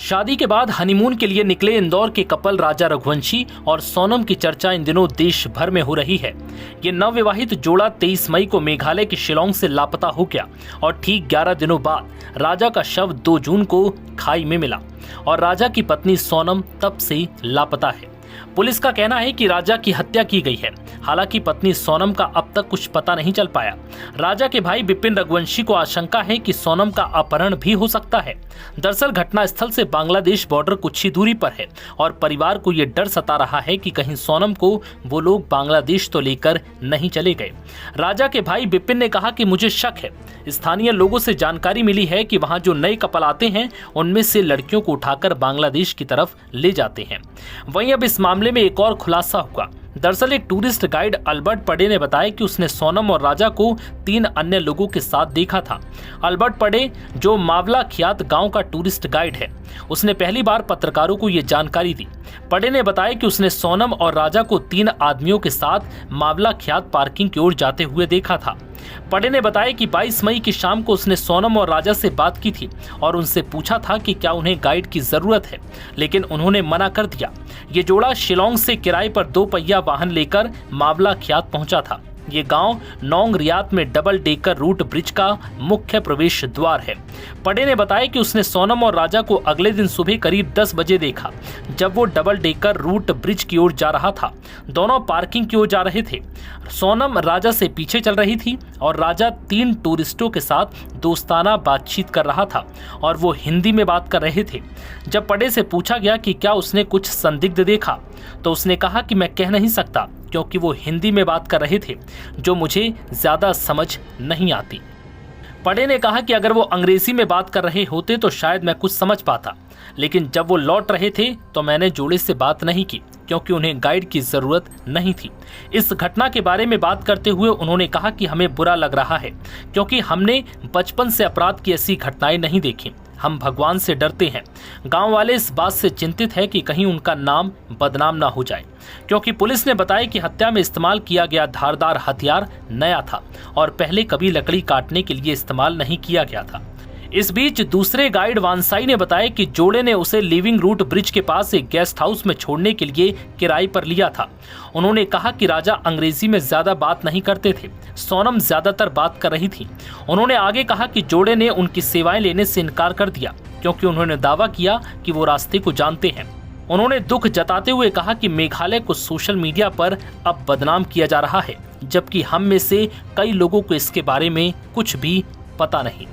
शादी के बाद हनीमून के लिए निकले इंदौर के कपल राजा रघुवंशी और सोनम की चर्चा इन दिनों देश भर में हो रही है। ये नवविवाहित जोड़ा 23 मई को मेघालय के शिलोंग से लापता हो गया और ठीक 11 दिनों बाद राजा का शव 2 जून को खाई में मिला और राजा की पत्नी सोनम तब से लापता है। पुलिस का कहना है कि राजा की हत्या की गई है। हालांकि पत्नी सोनम का अब तक कुछ पता नहीं चल पाया। राजा के भाई विपिन रघुवंशी को आशंका है कि सोनम का अपहरण भी हो सकता है। दरअसल घटना स्थल से बांग्लादेश बॉर्डर कुछ ही दूरी पर है और परिवार को ये डर सता रहा है कि कहीं सोनम को वो लोग बांग्लादेश तो लेकर नहीं चले गए। राजा के भाई विपिन ने कहा कि मुझे शक है। स्थानीय लोगों से जानकारी मिली है कि वहां जो नए कपल आते हैं उनमें से लड़कियों को उठाकर बांग्लादेश की तरफ ले जाते हैं। वहीं अब इस मामले में एक और खुलासा हुआ। दरअसल एक टूरिस्ट गाइड अल्बर्ट पडे ने बताया कि उसने सोनम और राजा को 3 अन्य लोगों के साथ देखा था। अल्बर्ट पडे जो मावला ख्यात गांव का टूरिस्ट गाइड है, उसने पहली बार पत्रकारों को ये जानकारी दी। पडे ने बताया कि उसने सोनम और राजा को 3 आदमियों के साथ मावला ख्यात पार्किंग की ओर जाते हुए देखा था। पडे ने बताया कि 22 मई की शाम को उसने सोनम और राजा से बात की थी और उनसे पूछा था कि क्या उन्हें गाइड की जरूरत है, लेकिन उन्होंने मना कर दिया। ये जोड़ा शिलोंग से किराए पर 2 पहिया वाहन लेकर मावला ख्यात पहुंचा था। ये गांव नोंग रियात में डबल डेकर रूट ब्रिज का मुख्य प्रवेश द्वार है। पडे ने बताया कि उसने सोनम और राजा को अगले दिन सुबह करीब 10 बजे देखा, जब वो डबल डेकर रूट ब्रिज की ओर जा रहा था। दोनों पार्किंग की ओर जा रहे थे। सोनम राजा से पीछे चल रही थी और राजा 3 टूरिस्टों के साथ दोस्ताना बातचीत कर रहा था और वो हिंदी में बात कर रहे थे। जब पडे से पूछा गया कि क्या उसने कुछ संदिग्ध देखा, तो उसने कहा कि मैं कह नहीं सकता क्योंकि वो हिंदी में बात कर रहे थे जो मुझे ज्यादा समझ नहीं आती। पडे ने कहा कि अगर वो अंग्रेजी में बात कर रहे होते तो शायद मैं कुछ समझ पाता, लेकिन जब वो लौट रहे थे तो मैंने जोड़े से बात नहीं की क्योंकि उन्हें गाइड की जरूरत नहीं थी। इस घटना के बारे में बात करते हुए उन्होंने कहा कि हमें बुरा लग रहा है क्योंकि हमने बचपन से अपराध की ऐसी घटनाएं नहीं देखी। हम भगवान से डरते हैं। गांव वाले इस बात से चिंतित है कि कहीं उनका नाम बदनाम ना हो जाए, क्योंकि पुलिस ने बताया कि हत्या में इस्तेमाल किया गया धारदार हथियार नया था और पहले कभी लकड़ी काटने के लिए इस्तेमाल नहीं किया गया था। इस बीच दूसरे गाइड वानसाई ने बताया कि जोड़े ने उसे लिविंग रूट ब्रिज के पास एक गेस्ट हाउस में छोड़ने के लिए किराए पर लिया था। उन्होंने कहा कि राजा अंग्रेजी में ज्यादा बात नहीं करते थे, सोनम ज्यादातर बात कर रही थी। उन्होंने आगे कहा कि जोड़े ने उनकी सेवाएं लेने से इनकार कर दिया क्योंकि उन्होंने दावा किया कि वो रास्ते को जानते हैं। उन्होंने दुख जताते हुए कहा कि मेघालय को सोशल मीडिया पर अब बदनाम किया जा रहा है, जबकि हम में से कई लोगों को इसके बारे में कुछ भी पता नहीं।